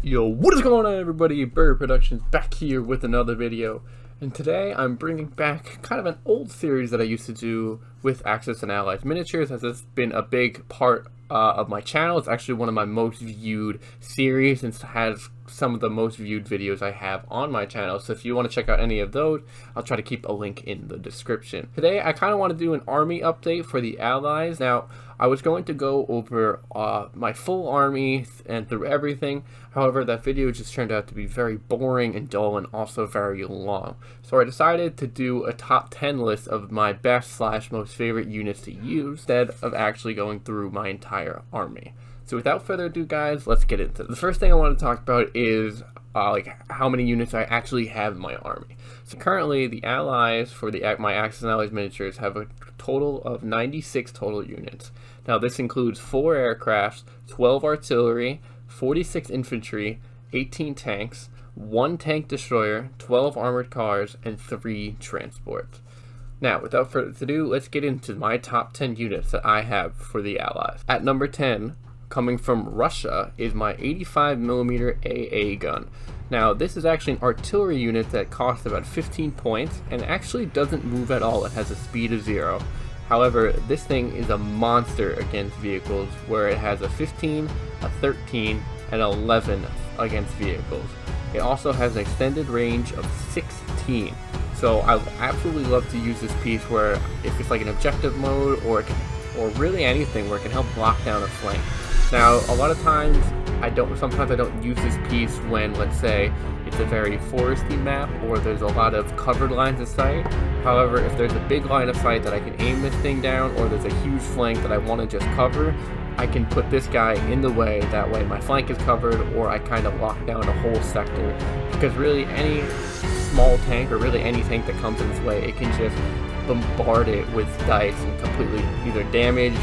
Yo, what is going on, everybody? Bird Productions back here with another video, and today I'm bringing back kind of an old series that I used to do with Axis and Allies miniatures, as it's been a big part of my channel. It's actually one of my most viewed series and has some of the most viewed videos I have on my channel, so if you want to check out any of those, I'll try to keep a link in the description. Today I kind of want to do an army update for the Allies. Now, I was going to go over my full army and through everything. However, that video just turned out to be very boring and dull and also very long. So I decided to do a top 10 list of my best / most favorite units to use instead of actually going through my entire army. So without further ado, guys, let's get into it. The first thing I want to talk about is how many units I actually have in my army. So currently, the Allies for my Axis and Allies miniatures have a total of 96 total units. Now this includes 4 aircrafts, 12 artillery, 46 infantry, 18 tanks, 1 tank destroyer, 12 armored cars, and 3 transports. Now, without further ado, let's get into my top 10 units that I have for the Allies. At number 10, coming from Russia, is my 85mm AA gun. Now, this is actually an artillery unit that costs about 15 points and actually doesn't move at all. It has a speed of 0. However, this thing is a monster against vehicles, where it has a 15, a 13, and 11 against vehicles. It also has an extended range of 16. So I absolutely love to use this piece where if it's like an objective mode or really anything where it can help lock down a flank. Now, a lot of times sometimes I don't use this piece when, let's say, it's a very foresty map or there's a lot of covered lines of sight. However, if there's a big line of sight that I can aim this thing down, or there's a huge flank that I want to just cover, I can put this guy in the way. That way my flank is covered, or I kind of lock down a whole sector, because really any small tank or really any tank that comes in this way, it can just bombard it with dice and completely either damage,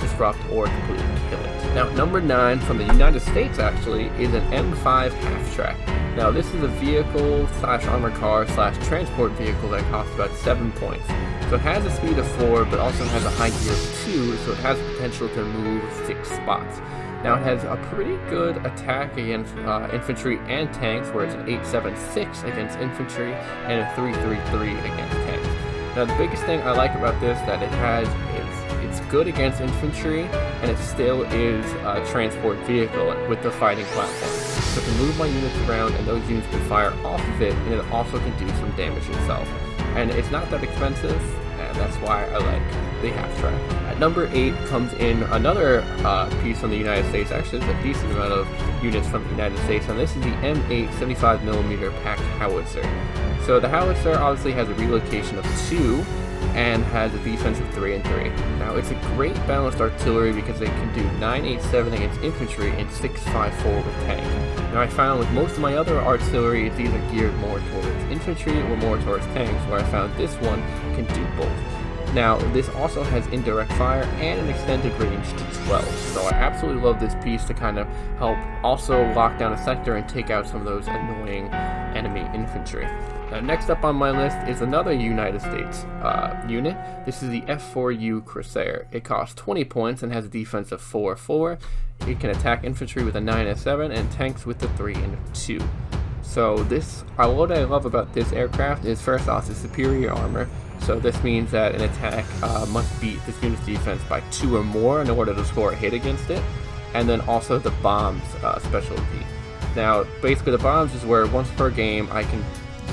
disrupt, or completely kill it. Now, number 9 from the United States actually is an M5 half-track. Now, this is a vehicle / armored car / transport vehicle that costs about 7 points. So it has a speed of 4, but also has a high gear of 2, so it has potential to move 6 spots. Now, it has a pretty good attack against infantry and tanks, where it's an 876 against infantry and a 333 against tanks. Now, the biggest thing I like about this that it has is it's good against infantry, and it still is a transport vehicle with the fighting platform. So it can move my units around, and those units can fire off of it, and it also can do some damage itself. And it's not that expensive, and that's why I like the half-track. At number 8 comes in another piece from the United States. Actually, there's a decent amount of units from the United States, and this is the M8 75mm packed Howitzer. So the Howitzer obviously has a relocation of 2 and has a defense of 3 and 3. Now, it's a great balanced artillery because it can do 987 against infantry and 654 with tanks. Now, I found with most of my other artillery, it's either geared more towards infantry or more towards tanks, where I found this one can do both. Now, this also has indirect fire and an extended range to 12, so I absolutely love this piece to kind of help also lock down a sector and take out some of those annoying enemy infantry. Now, next up on my list is another United States unit. This is the F4u Corsair. It costs 20 points and has a defense of 4-4. It can attack infantry with a 9-7 and tanks with a 3 and 2. So what I love about this aircraft is, first off, the superior armor. So this means that an attack must beat this unit's defense by 2 or more in order to score a hit against it. And then also the bombs specialty. Now, basically the bombs is where once per game I can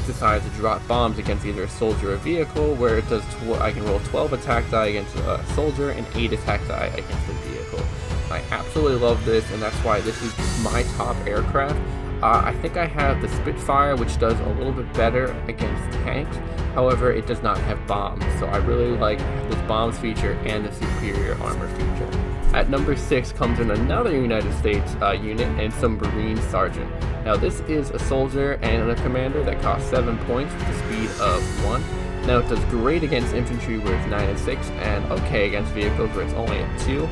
decide to drop bombs against either a soldier or vehicle, where it does I can roll 12 attack die against a soldier and 8 attack die against a vehicle. I absolutely love this, and that's why this is my top aircraft. I think I have the Spitfire, which does a little bit better against tanks. However, it does not have bombs, so I really like this bombs feature and the superior armor feature. At number 6 comes in another United States unit, and Submarine Sergeant. Now, this is a soldier and a commander that costs 7 points with a speed of 1. Now, it does great against infantry, where it's 9 and 6, and okay against vehicles, where it's only at 2.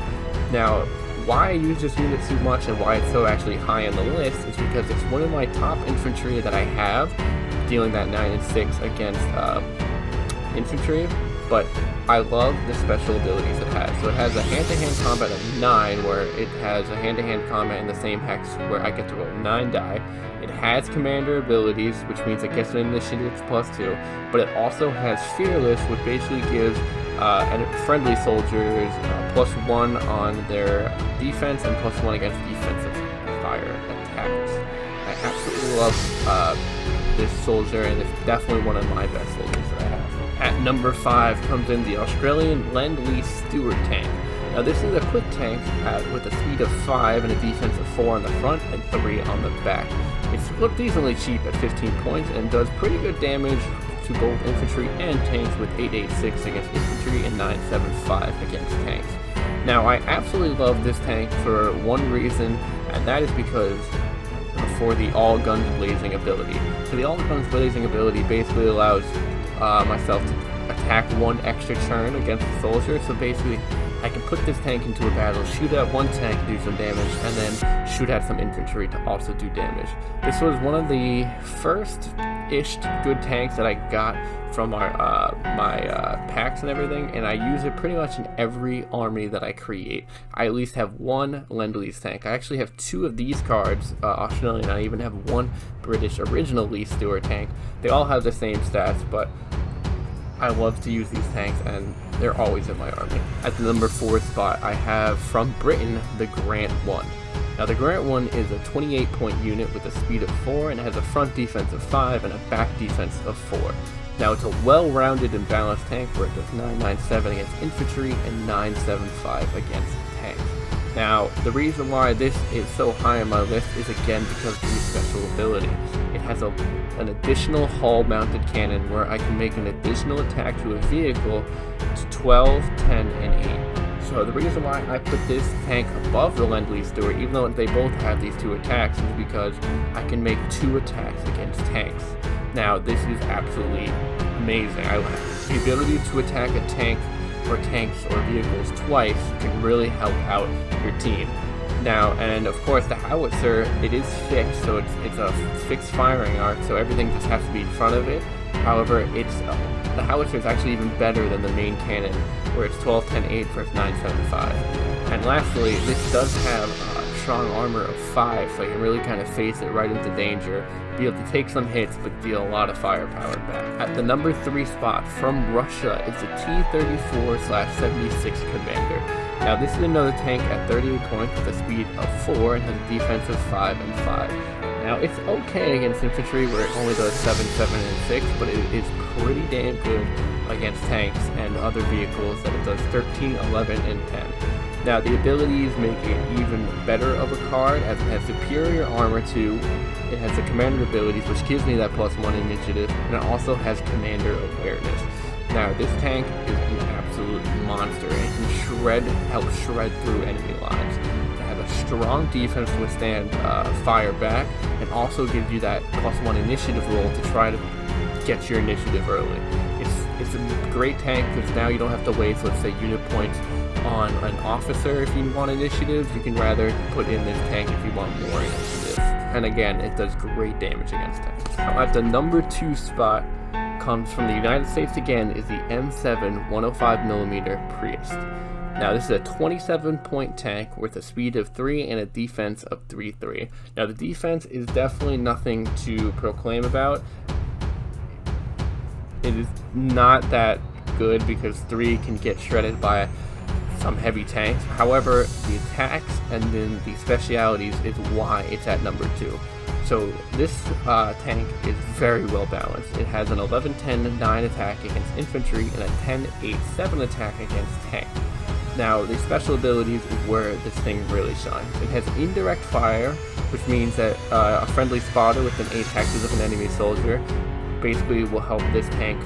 Now, why I use this unit so much and why it's so actually high on the list is because it's one of my top infantry that I have, dealing that 9 and 6 against infantry. but I love the special abilities it has. So it has a hand-to-hand combat of 9, where it has a hand-to-hand combat in the same hex where I get to roll 9 die. It has commander abilities, which means it gets an initiative +2, but it also has fearless, which basically gives friendly soldiers +1 on their defense and +1 against defensive fire attacks. I absolutely love this soldier, and it's definitely one of my best soldiers that I have. At number 5 comes in the Australian Lend-Lease Steward tank. Now this is a quick tank with a speed of 5 and a defense of 4 on the front and 3 on the back. It's decently cheap at 15 points and does pretty good damage to both infantry and tanks with 886 against infantry and 975 against tanks. Now I absolutely love this tank for one reason, and that is because for the all guns blazing ability. So the all guns blazing ability basically allows myself to attack one extra turn against the soldier. So basically I can put this tank into a battle, shoot at one tank, do some damage, and then shoot at some infantry to also do damage. This was one of the first-ish good tanks that I got from my packs and everything, and I use it pretty much in every army that I create. I at least have one Lend-Lease tank. I actually have 2 of these cards, Australian, and I even have 1 British original Lease Steward tank. They all have the same stats, but I love to use these tanks, and they're always in my army. At the number 4 spot, I have from Britain the Grant 1. Now the Grant 1 is a 28-point unit with a speed of 4 and has a front defense of 5 and a back defense of 4. Now it's a well-rounded and balanced tank where it does 997 against infantry and 975 against tanks. Now the reason why this is so high on my list is again because of the special ability. It has an additional hull-mounted cannon where I can make an additional attack to a vehicle to 12, 10, and 8. So the reason why I put this tank above the Lend-Lease Steward, even though they both have these 2 attacks, is because I can make 2 attacks against tanks. Now this is absolutely amazing. The ability to attack a tank or tanks or vehicles twice can really help out your team. Now, and of course the Howitzer, it is fixed, so it's a fixed firing arc, so everything just has to be in front of it. However, the Howitzer is actually even better than the main cannon, where it's 12, 10, 8 versus 975. And lastly, this does have strong armor of 5, so you can really kind of face it right into danger, be able to take some hits, but deal a lot of firepower back. At the number 3 spot, from Russia, is the T-34/76 Commander. Now this is another tank at 38 points with a speed of 4 and has a defense of 5 and 5. Now it's okay against infantry where it only does 7, 7, and 6, but it is pretty damn good against tanks and other vehicles that it does 13, 11, and 10. Now the abilities make it even better of a card as it has superior armor to, it has the commander abilities which gives me that +1 initiative, and it also has commander awareness. Now this tank is an absolute monster and it can help shred through enemy lines. It has a strong defense to withstand fire back, and also gives you that +1 initiative roll to try to get your initiative early. It's a great tank because now you don't have to waste, let's say, unit points on an officer if you want initiatives. You can rather put in this tank if you want more initiative. And again, it does great damage against tanks. Now at the number 2 spot, comes from the United States again, is the M7 105mm Freest. Now this is a 27-point tank with a speed of 3 and a defense of 3-3. Now the defense is definitely nothing to proclaim about. It is not that good because 3 can get shredded by some heavy tanks. However, the attacks and then the specialities is why it's at number 2. So this tank is very well balanced. It has an 11, 10, 9 attack against infantry and a 10, 8, 7 attack against tanks. Now the special abilities is where this thing really shines. It has indirect fire, which means that a friendly spotter within 8 hexes of an enemy soldier basically will help this tank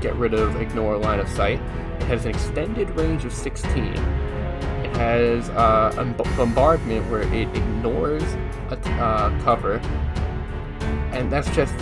get rid of ignore line of sight. It has an extended range of 16. It has a bombardment where it ignores cover, and that's just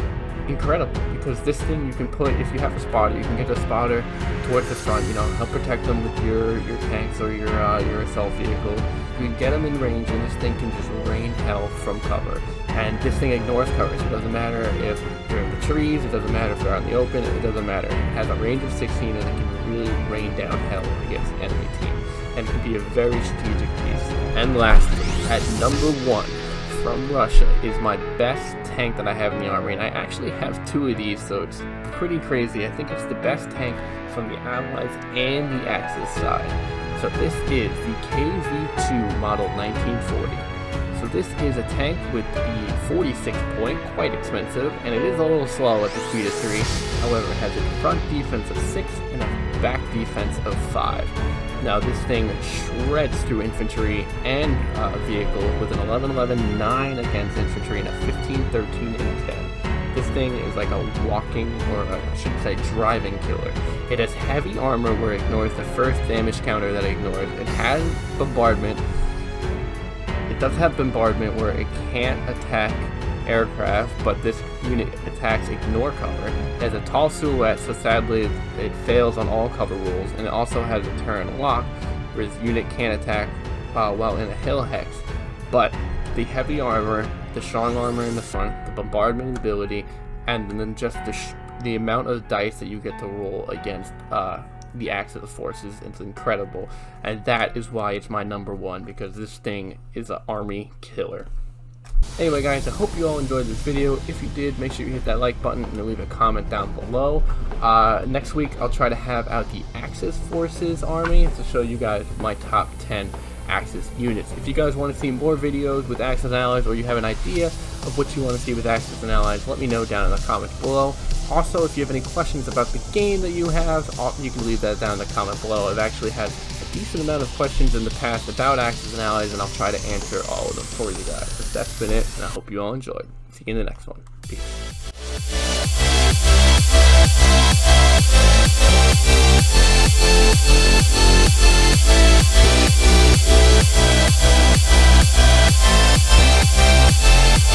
incredible because this thing you can put, if you have a spotter, you can get a spotter towards the front, help protect them with your tanks or your assault vehicle, You can get them in range, and this thing can just rain hell from cover. And this thing ignores cover, so it doesn't matter if you're in the trees, it doesn't matter if they're out in the open, it doesn't matter. It has a range of 16, and it can really rain down hell against the enemy team. And it can be a very strategic piece. And lastly, at number 1 from Russia is my best tank that I have in the army, and I actually have 2 of these, so it's pretty crazy. I think it's the best tank from the Allies and the Axis side. So this is the KV-2 model 1940. So this is a tank with the 46 point, quite expensive, and it is a little slow at the speed of 3. However, it has a front defense of 6 and a back defense of 5. Now this thing shreds through infantry and vehicle with an 11-11-9 against infantry and a 15-13 and 10. This thing is like a walking, or I should say driving killer. It has heavy armor where it ignores the first damage counter that it ignores. It has bombardment. It does have bombardment where it can't attack aircraft, but this unit attacks ignore cover. It has a tall silhouette, so sadly it fails on all cover rules, and it also has a turn lock where this unit can't attack while in a hill hex. But the heavy armor, the strong armor in the front, the bombardment ability, and then just the amount of dice that you get to roll against the Axis forces is incredible, and that is why it's my number 1, because this thing is an army killer. Anyway guys, I hope you all enjoyed this video. If you did, make sure you hit that like button and leave a comment down below. Next week I'll try to have out the Axis forces army to show you guys my top 10 Axis units. If you guys want to see more videos with Axis and Allies, or you have an idea of what you want to see with Axis and Allies, let me know down in the comments below. Also, if you have any questions about the game that you have, you can leave that down in the comment below. I've actually had a decent amount of questions in the past about Axis and Allies, and I'll try to answer all of them for you guys. But that's been it, and I hope you all enjoyed. See you in the next one. Peace.